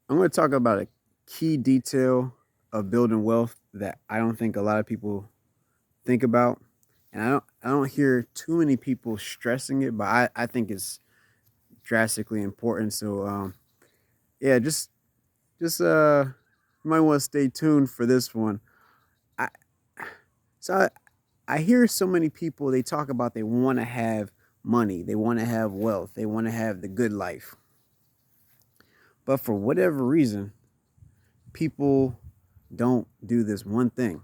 I'm going to talk about a key detail of building wealth that I don't think a lot of people think about, and I don't hear too many people stressing it, but I think it's drastically important. So yeah, just you might want to stay tuned for this one. I so I hear so many people, they talk about they want to have money, they want to have wealth, they want to have the good life, but for whatever reason, people don't do this one thing,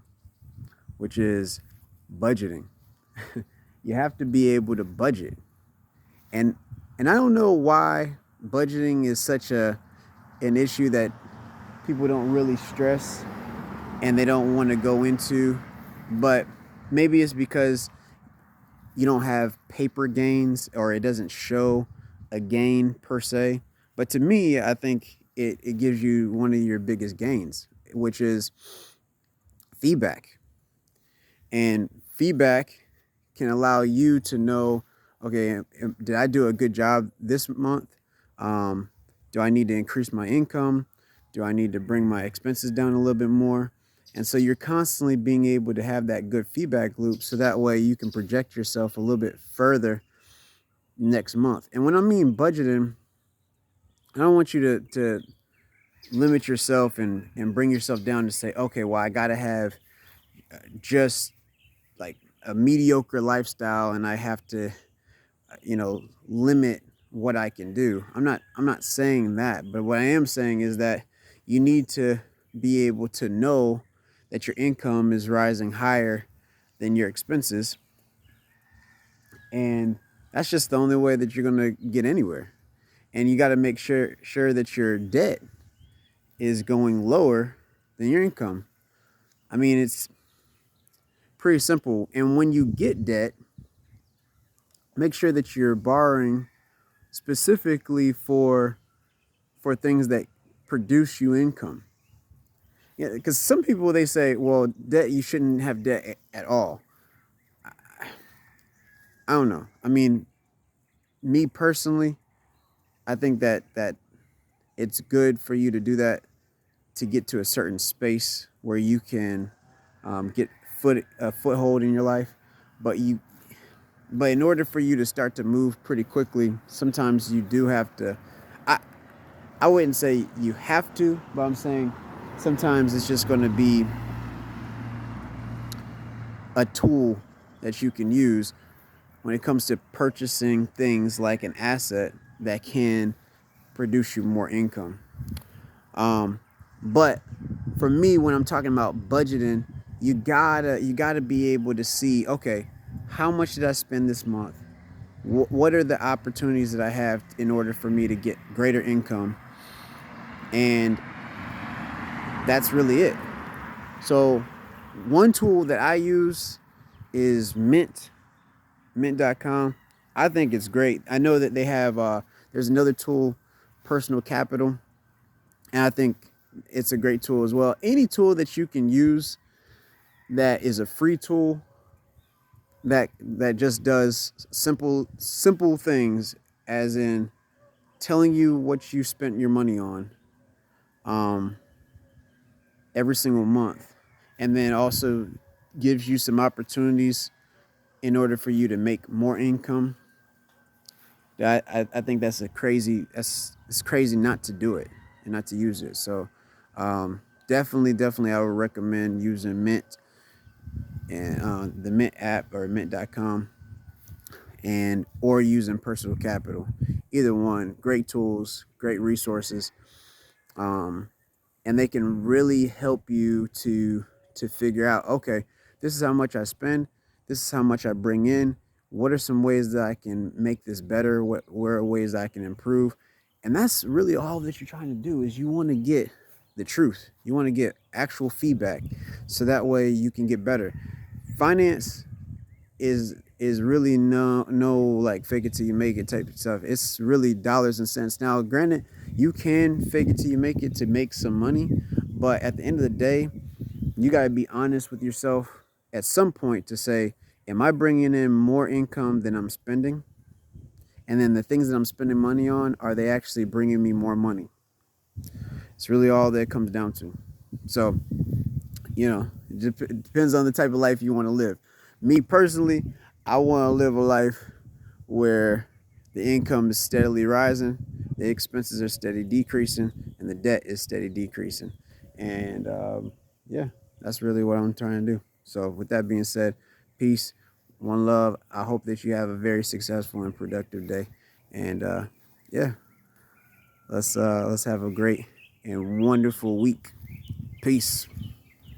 which is budgeting. You have to be able to budget. And and I don't know why budgeting is such a an issue that people don't really stress and they don't want to go into, but maybe it's because you don't have paper gains or it doesn't show a gain per se. But to me, I think it gives you one of your biggest gains, which is feedback. And feedback can allow you to know, okay, did I do a good job this month? Um, do I need to increase my income? Do I need to bring my expenses down a little bit more? And so you're constantly being able to have that good feedback loop so that way you can project yourself a little bit further next month. And when I mean budgeting, I don't want you to limit yourself and bring yourself down to say, okay, well, I got to have just like a mediocre lifestyle and I have to, limit what I can do. I'm not saying that, but what I am saying is that you need to be able to know that your income is rising higher than your expenses, and that's just the only way that you're going to get anywhere. And you got to make sure that your debt is going lower than your income. I mean, it's pretty simple. And when you get debt, make sure that you're borrowing specifically for things that produce you income. Yeah, because some people, they say, well, debt, you shouldn't have debt at all. I don't know. I mean, me personally, I think that it's good for you to do that to get to a certain space where you can get a foothold in your life. But but in order for you to start to move pretty quickly, sometimes you do have to. I I wouldn't say you have to, but I'm saying sometimes it's just going to be a tool that you can use when it comes to purchasing things like an asset that can produce you more income. Um, but for me, when I'm talking about budgeting, you gotta be able to see, okay, how much did I spend this month? What are the opportunities that I have in order for me to get greater income? And that's really it. So one tool that I use is mint.com. I think it's great. I know that they have there's another tool, Personal Capital, and I think it's a great tool as well. Any tool that you can use that is a free tool that just does simple things, as in telling you what you spent your money on um, every single month, and then also gives you some opportunities in order for you to make more income. I think that's a crazy that's it's crazy not to do it and not to use it. So definitely I would recommend using Mint and the Mint app or mint.com, and or using Personal Capital. Either one, great tools, great resources, um, and they can really help you to figure out, okay, this is how much I spend, this is how much I bring in. What are some ways that I can make this better? Where are ways I can improve? And that's really all that you're trying to do, is you want to get the truth. You want to get actual feedback so that way you can get better. Finance is really no like fake it till you make it type of stuff. It's really dollars and cents. Now, granted, you can fake it till you make it to make some money, but at the end of the day, you got to be honest with yourself at some point to say, am I bringing in more income than I'm spending? And then the things that I'm spending money on, are they actually bringing me more money? It's really all that it comes down to. So, it depends on the type of life you want to live. Me personally, I want to live a life where the income is steadily rising, the expenses are steady decreasing, and the debt is steady decreasing. And yeah, that's really what I'm trying to do. So, with that being said, peace, one love. I hope that you have a very successful and productive day. And yeah, let's have a great and wonderful week. Peace.